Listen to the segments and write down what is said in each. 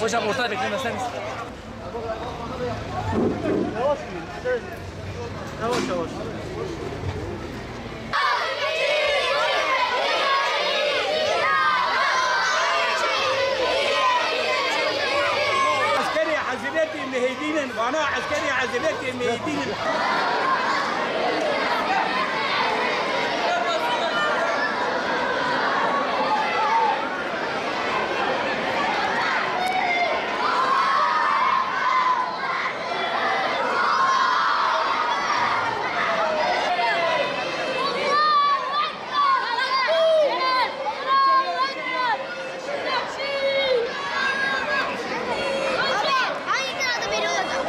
Hocam ortada beklemezseniz. Yavaş girin. Yavaş yavaş. عسكري عزلاتي مهيدين وانا عسكري عزلاتي مهيدين Hangi kanalda beni olacak?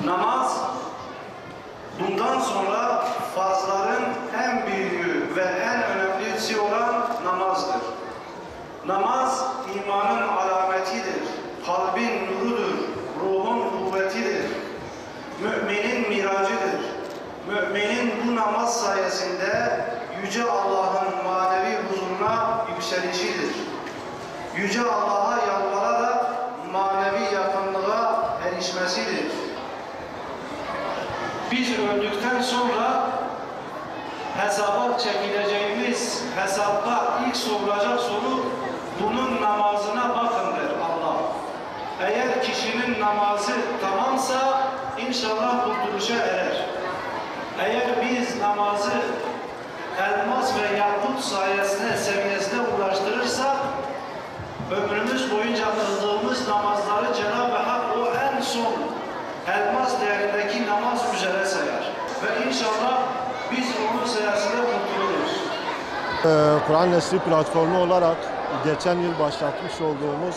Namaz, bundan sonra farzların en büyüğü ve en önemlisi olan namazdır. Namaz, imanın alametidir, kalbin nurudur, ruhun kuvvetidir, müminin miracıdır. Müminin bu namaz sayesinde Yüce Allah'ın manevi huzuruna yükselişidir. Yüce Allah'a yalvararak manevi yakınlığa erişmesidir. Biz öldükten sonra hesaba çekileceğimiz hesapta ilk sorulacak soru bunun namazına bakındır Allah. Eğer kişinin namazı tamamsa inşallah kurtuluşa erer. Eğer biz namazı elmas ve yakut seviyesine ulaştırırsak ömrümüz boyunca kıldığımız namazları Cenab-ı Hak o en son elmas değerindeki namaz üzere sayar. Ve inşallah biz onun sayesinde kurtuluruz. Kur'an Nesri platformu olarak geçen yıl başlatmış olduğumuz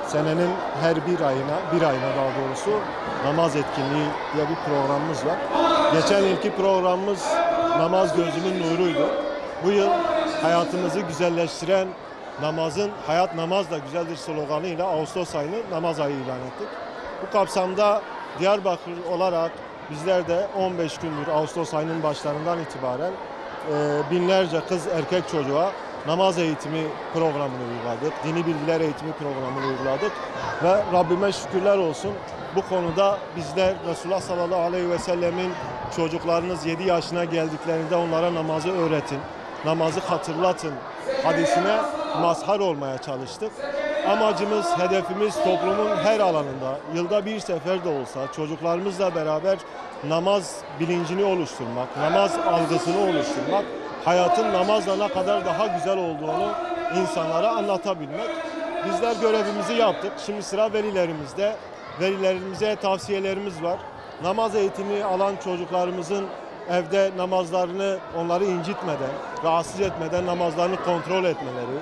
senenin her bir ayına daha doğrusu namaz etkinliği diye bir programımız var. Geçen yılki programımız namaz gözümün nuruydu. Bu yıl hayatımızı güzelleştiren namazın, hayat namazla güzeldir sloganıyla Ağustos ayını namaz ayı ilan ettik. Bu kapsamda Diyarbakır olarak bizler de 15 gündür Ağustos ayının başlarından itibaren binlerce kız erkek çocuğa namaz eğitimi programını uyguladık. Dini bilgiler eğitimi programını uyguladık. Ve Rabbime şükürler olsun bu konuda bizler Resulullah sallallahu aleyhi ve sellemin çocuklarınız 7 yaşına geldiklerinde onlara namazı öğretin, namazı hatırlatın hadisine mazhar olmaya çalıştık. Amacımız, hedefimiz toplumun her alanında yılda bir sefer de olsa çocuklarımızla beraber namaz bilincini oluşturmak, namaz algısını oluşturmak, hayatın namazla ne kadar daha güzel olduğunu insanlara anlatabilmek. Bizler görevimizi yaptık. Şimdi sıra velilerimizde. Velilerimize tavsiyelerimiz var. Namaz eğitimi alan çocuklarımızın evde namazlarını onları incitmeden, rahatsız etmeden namazlarını kontrol etmeleri,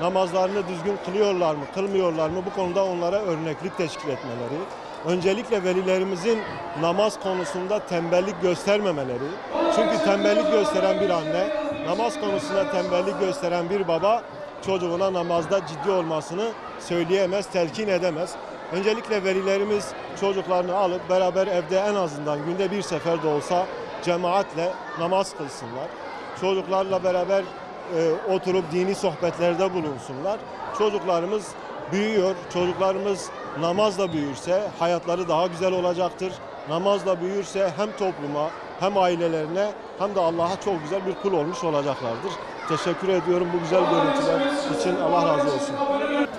namazlarını düzgün kılıyorlar mı, kılmıyorlar mı bu konuda onlara örneklik teşkil etmeleri, öncelikle velilerimizin namaz konusunda tembellik göstermemeleri. Çünkü tembellik gösteren bir anne, namaz konusunda tembellik gösteren bir baba çocuğuna namazda ciddi olmasını söyleyemez, telkin edemez. Öncelikle velilerimiz çocuklarını alıp beraber evde en azından günde bir sefer de olsa cemaatle namaz kılsınlar. Çocuklarla beraber oturup dini sohbetlerde bulunsunlar. Çocuklarımız büyüyor. Çocuklarımız namazla büyürse hayatları daha güzel olacaktır. Namazla büyürse hem topluma hem ailelerine hem de Allah'a çok güzel bir kul olmuş olacaklardır. Teşekkür ediyorum bu güzel görüntüler için. Allah razı olsun.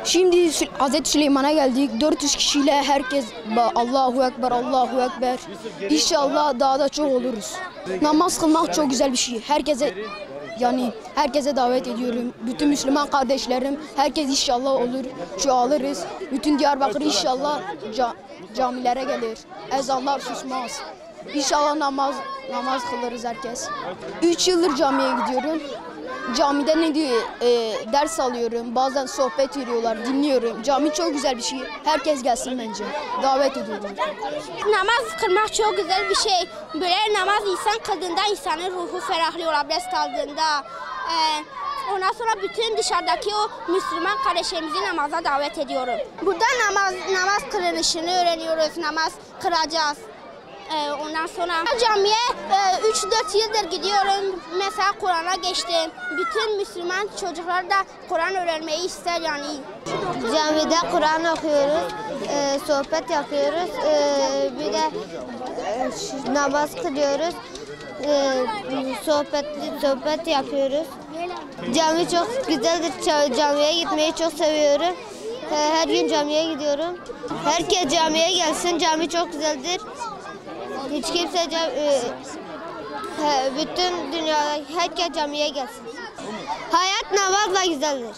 Şimdi Hazreti Süleyman'a geldik. 400 kişiyle herkes Allahu Ekber, Allahu Ekber. İnşallah daha da çok oluruz. Namaz kılmak çok güzel bir şey. Herkese davet ediyorum. Bütün Müslüman kardeşlerim, herkes inşallah olur. Çoğalırız. Bütün Diyarbakır inşallah camilere gelir. Ezanlar susmaz. İnşallah namaz kılırız herkes. 3 yıldır camiye gidiyorum. Camide ders alıyorum. Bazen sohbet veriyorlar, dinliyorum. Cami çok güzel bir şey. Herkes gelsin bence. Davet ediyorum. Namaz kılmak çok güzel bir şey. Böyle namaz insan kıldığında insanın ruhu ferahlıyor abdest aldığında. Ondan sonra bütün dışarıdaki o Müslüman kardeşlerimizi namaza davet ediyorum. Burada namaz kılınışını öğreniyoruz. Namaz kılacağız. Ondan sonra camiye 3-4 yıldır gidiyorum. Mesela Kur'an'a geçtim. Bütün Müslüman çocuklar da Kur'an öğrenmeyi ister yani. Camide Kur'an okuyoruz, sohbet yapıyoruz, bir de namaz kılıyoruz, sohbet yapıyoruz. Cami çok güzeldir. Camiye gitmeyi çok seviyorum. Her gün camiye gidiyorum. Herkes camiye gelsin. Cami çok güzeldir. Hiç kimse bütün dünyada herkes camiye gelsin. Hayat namazla güzeldir.